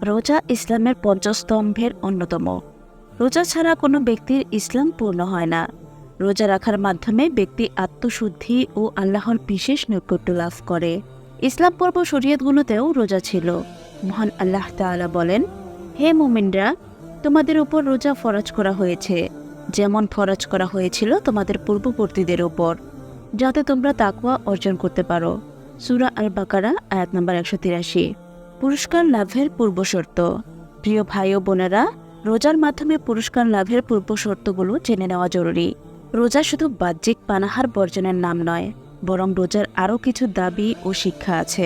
রোজা ইসলামের পঞ্চস্তম্ভের অন্যতম। রোজা ছাড়া কোনো ব্যক্তির ইসলাম পূর্ণ হয় না। রোজা রাখার মাধ্যমে ব্যক্তি আত্মশুদ্ধি ও আল্লাহর বিশেষ নৈকট্য লাভ করে। ইসলাম পূর্ব শরীয়তগুলোতেও রোজা ছিল। মহান আল্লাহ তাআলা বলেন, হে মুমিনরা, তোমাদের উপর রোজা ফরজ করা হয়েছে, যেমন ফরজ করা হয়েছিল তোমাদের পূর্ববর্তীদের উপর, যাতে তোমরা তাকওয়া অর্জন করতে পারো। সূরা আল বাকারা আয়াত নম্বর 183। পুরস্কার লাভের পূর্বশর্ত। প্রিয় ভাই ও বোনেরা, রোজার মাধ্যমে পুরস্কার লাভের পূর্বশর্তগুলো জেনে নেওয়া জরুরি। রোজা শুধু বাহ্যিক পানাহার বর্জনের নাম নয়, বরং রোজার আরও কিছু দাবি ও শিক্ষা আছে।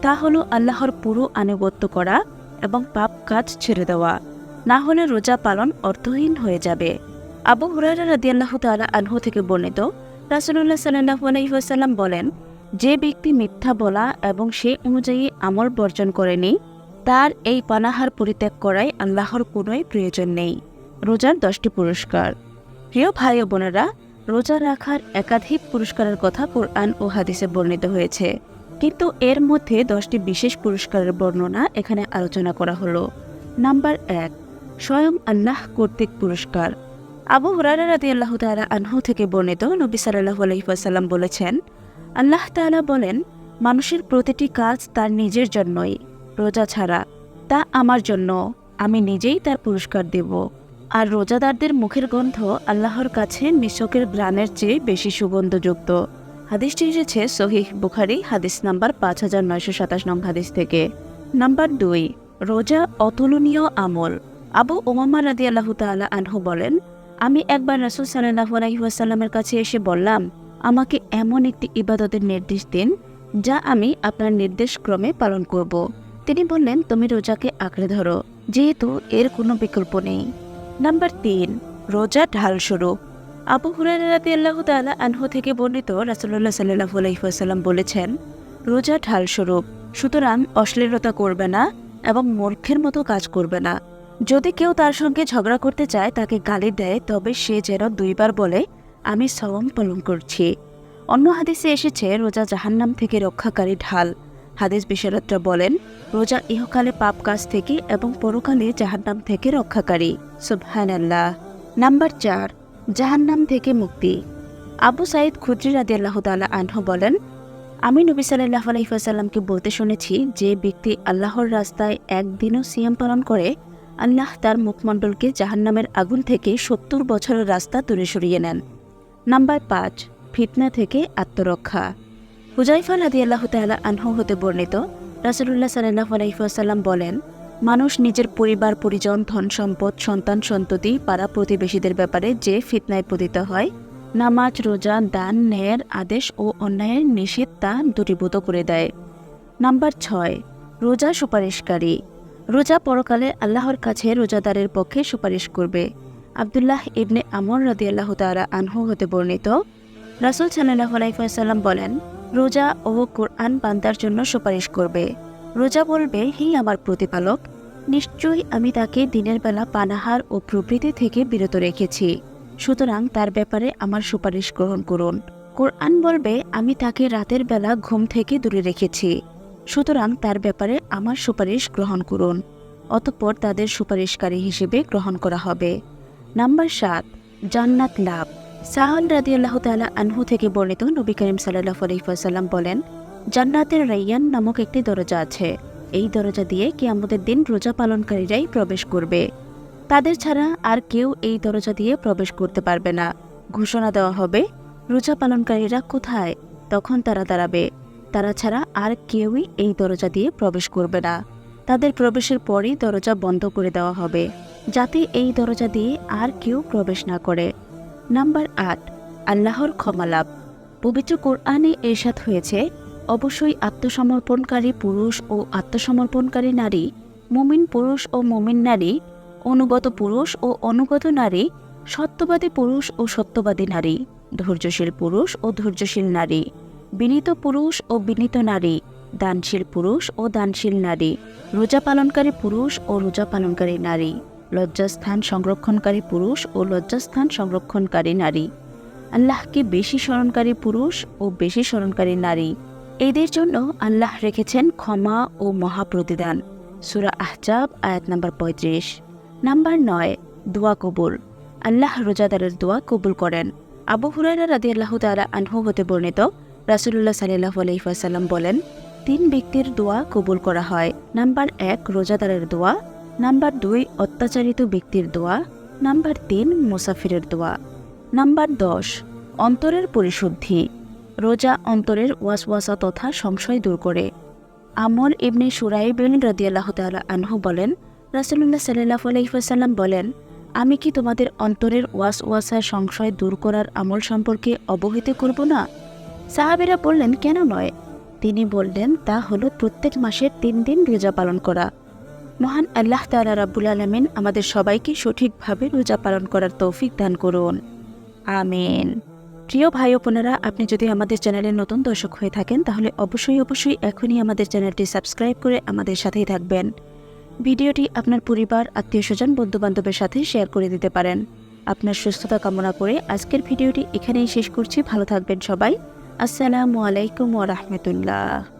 তা হলো আল্লাহর পুরো আনুগত্য করা এবং পাপ কাজ ছেড়ে দেওয়া। না হলে রোজা পালন অর্থহীন হয়ে যাবে। আবু হুরায়রা রাদিয়াল্লাহু তাআলা আনহু থেকে বর্ণিত, রাসূলুল্লাহ সাল্লাল্লাহু আলাইহি ওয়াসাল্লাম বলেন, যে ব্যক্তি মিথ্যা বলা এবং সে অনুযায়ী আমল বর্জন করেনি, তার এই পানাহার পরিত্যাগ করায় আল্লাহর কোনোই প্রয়োজন নেই। রোজার 10টি পুরস্কার। প্রিয় ভাই ও বোনেরা, রোজা রাখার একাধিক পুরস্কারের কথা কোরআন ও হাদিসে বর্ণিত হয়েছে, কিন্তু এর মধ্যে 10টি বিশেষ পুরস্কারের বর্ণনা এখানে আলোচনা করা হলো। নাম্বার 1, স্বয়ং আল্লাহ কর্তৃক পুরস্কার। আবু হুরায়রা রাদিয়াল্লাহু তাআলা আনহু থেকে বর্ণিত, নবী সাল্লাল্লাহু আলাইহি ওয়াসাল্লাম বলেছেন, আল্লাহ তাআলা বলেন, মানুষের প্রতিটি কাজ তার নিজের জন্যই, রোজা ছাড়া তা আমার জন্য, আমি নিজেই তার পুরস্কার দেব। আর রোজাদারদের মুখের গন্ধ আল্লাহর কাছে মিশকের ঘ্রাণের চেয়ে বেশি সুগন্ধযুক্ত। হাদিসটি এসেছে সহিহ বুখারী হাদিস নাম্বার 5927 নং হাদিস থেকে। নাম্বার 2, রোজা অতুলনীয় আমল। আবু উমামা রাদিয়াল্লাহু তাআলা আনহু বলেন, আমি একবার রাসূল সাল্লাল্লাহু আলাইহি ওয়াসাল্লামের কাছে এসে বললাম, আমাকে এমন একটি ইবাদতের নির্দেশ দিন যা আমি আপনার নির্দেশক্রমে পালন করব। তিনি বললেন, তুমি রোজাকে আঁকড়ে ধরো, যেহেতু এর কোনো বিকল্প নেই। নাম্বার 3, রোজা ঢালস্বরূপ। আবু হুরায়রা রাদিয়াল্লাহু তাআলা আনহু থেকে বর্ণিত, রাসূলুল্লাহ সাল্লাল্লাহু আলাইহি ওয়াসাল্লাম বলেছেন, রোজা ঢালস্বরূপ, সুতরাং অশ্লীলতা করবে না এবং মূর্খের মতো কাজ করবে না। যদি কেউ তার সঙ্গে ঝগড়া করতে চায়, তাকে গালি দেয়, তবে সে যেন 2 বার বলে, আমি সওম পালন করছি। অন্য হাদিসে এসেছে, রোজা জাহান্নাম থেকে রক্ষাকারী ঢাল। হাদিস বিশারদরা বলেন, রোজা ইহকালে পাপ কাজ থেকে এবং পরকালে জাহান্নাম থেকে রক্ষাকারী। সুবহানাল্লাহ। নাম্বার 4, জাহান্নাম থেকে মুক্তি। আবু সাঈদ খুদরি রাদিয়াল্লাহু তাআলা আনহু বলেন, আমি নবী সাল্লাল্লাহু আলাইহি ওয়াসাল্লামকে বলতে শুনেছি, যে ব্যক্তি আল্লাহর রাস্তায় একদিনও সিয়াম পালন করে, আল্লাহ তার মুখমণ্ডলকে জাহান্নামের আগুন থেকে 70 বছরের রাস্তা দূরে সরিয়ে নেন। নাম্বার 5, ফিতনা থেকে আত্মরক্ষা। হুযায়ফা রাদিয়াল্লাহু তাআলা আনহু হতে বর্ণিত, রাসূলুল্লাহ সাল্লাল্লাহু আলাইহি ওয়াসাল্লাম বলেন, মানুষ নিজের পরিবার পরিজন, ধন সম্পদ, সন্তান সন্ততি, পাড়া প্রতিবেশীদের ব্যাপারে যে ফিতনায় পতিত হয়, নামাজ, রোজা, দান, ন্যায়ের আদেশ ও অন্যায়ের নিষেধ তা দূরীভূত করে দেয়। নাম্বার 6, রোজা সুপারিশকারী। রোজা পরকালে আল্লাহর কাছে রোজাদারের পক্ষে সুপারিশ করবে। আব্দুল্লাহ ইবনে আমর রাদিয়াল্লাহু তাআলা আনহু হতে বর্ণিত, রাসূল সাল্লাল্লাহু আলাইহি ওয়াসাল্লাম বলেন, রোজা ও কোরআন বান্দার জন্য সুপারিশ করবে। রোজা বলবে, হে আমার প্রতিপালক, নিশ্চয়ই আমি তাকে দিনের বেলা পানাহার ও প্রভৃতি থেকে বিরত রেখেছি, সুতরাং তার ব্যাপারে আমার সুপারিশ গ্রহণ করুন। কোরআন বলবে, আমি তাকে রাতের বেলা ঘুম থেকে দূরে রেখেছি, সুতরাং তার ব্যাপারে আমার সুপারিশ গ্রহণ করুন। অতঃপর তাদের সুপারিশকারী হিসেবে গ্রহণ করা হবে। নাম্বার 7, জান্নাত লাভ। সাহল রাদিয়াল্লাহু তাআলা আনহু থেকে বর্ণিত, নবী করিম সাল্লাল্লাহু আলাইহি ওয়াসাল্লাম বলেন, জান্নাতের রায়্যান নামক একটি দরজা আছে। এই দরজা দিয়ে কিয়ামতের দিন রোজা পালনকারীরাই প্রবেশ করবে। তাদের ছাড়া আর কেউ এই দরজা দিয়ে প্রবেশ করতে পারবে না। ঘোষণা দেওয়া হবে, রোজা পালনকারীরা কোথায়? তখন তারা দাঁড়াবে, তারা ছাড়া আর কেউই এই দরজা দিয়ে প্রবেশ করবে না। তাদের প্রবেশের পরই দরজা বন্ধ করে দেওয়া হবে, যাতে এই দরজা দিয়ে আর কেউ প্রবেশ না করে। নাম্বার 8, আল্লাহর ক্ষমা লাভ। পবিত্র কোরআনে ইরশাদ হয়েছে, অবশ্যই আত্মসমর্পণকারী পুরুষ ও আত্মসমর্পণকারী নারী, মুমিন পুরুষ ও মুমিন নারী, অনুগত পুরুষ ও অনুগত নারী, সত্যবাদী পুরুষ ও সত্যবাদী নারী, ধৈর্যশীল পুরুষ ও ধৈর্যশীল নারী, বিনীত পুরুষ ও বিনীত নারী, দানশীল পুরুষ ও দানশীল নারী, রোজা পালনকারী পুরুষ ও রোজা পালনকারী নারী, লজ্জাস্থান সংরক্ষণকারী পুরুষ ও লজ্জাস্থান সংরক্ষণকারী নারী, আল্লাহকে বেশি স্মরণকারী পুরুষ ও বেশি স্মরণকারী নারী। এদের জন্য আল্লাহ রেখেছেন ক্ষমা ও মহাপ্রতিদান। সূরা আহজাব আয়াত নাম্বার 35। নাম্বার 9, দোয়া কবুল। আল্লাহ রোজাদারের দোয়া কবুল করেন। আবু হুরায়রা রাদিয়াল্লাহু তাআলা আনহু হতে বর্ণিত, রাসূলুল্লাহ সাল্লাল্লাহু আলাইহি ওয়াসাল্লাম বলেন, 3 ব্যক্তির দোয়া কবুল করা হয়। নাম্বার 1, রোজাদারের দোয়া। নাম্বার 2, অত্যাচারিত ব্যক্তির দোয়া। নাম্বার 3, মুসাফিরের দোয়া। নাম্বার 10, অন্তরের পরিশুদ্ধি। রোজা অন্তরের ওয়াসওয়াসা তথা সংশয় দূর করে। আমর ইবনে শুরাইব রাদিয়াল্লাহু তাআলা আনহু বলেন, রাসূলুল্লাহ সাল্লাল্লাহু আলাইহি ওয়াসাল্লাম বলেন, আমি কি তোমাদের অন্তরের ওয়াসওয়াসা সংশয় দূর করার আমল সম্পর্কে অবহিত করব না? সাহাবীরা বললেন, কেন নয়? তিনি বললেন, তা হলো প্রত্যেক মাসের 3 দিন রোজা পালন করা। মহান আল্লাহ তাআলা রাব্বুল আলামিন আমাদের সবাইকে সঠিকভাবে রোজা পালন করার তৌফিক দান করুন। আমিন। প্রিয় ভাই ও বোনেরা, আপনি যদি আমাদের চ্যানেলের নতুন দর্শক হয়ে থাকেন তাহলে অবশ্যই এখনই আমাদের চ্যানেলটি সাবস্ক্রাইব করে আমাদের সাথেই থাকবেন। ভিডিওটি আপনার পরিবার, আত্মীয়স্বজন, বন্ধুবান্ধবের সাথে শেয়ার করে দিতে পারেন। আপনার সুস্থতা কামনা করে আজকের ভিডিওটি এখানেই শেষ করছি। ভালো থাকবেন সবাই। আসসালামু আলাইকুম ওয়া রাহমাতুল্লাহ।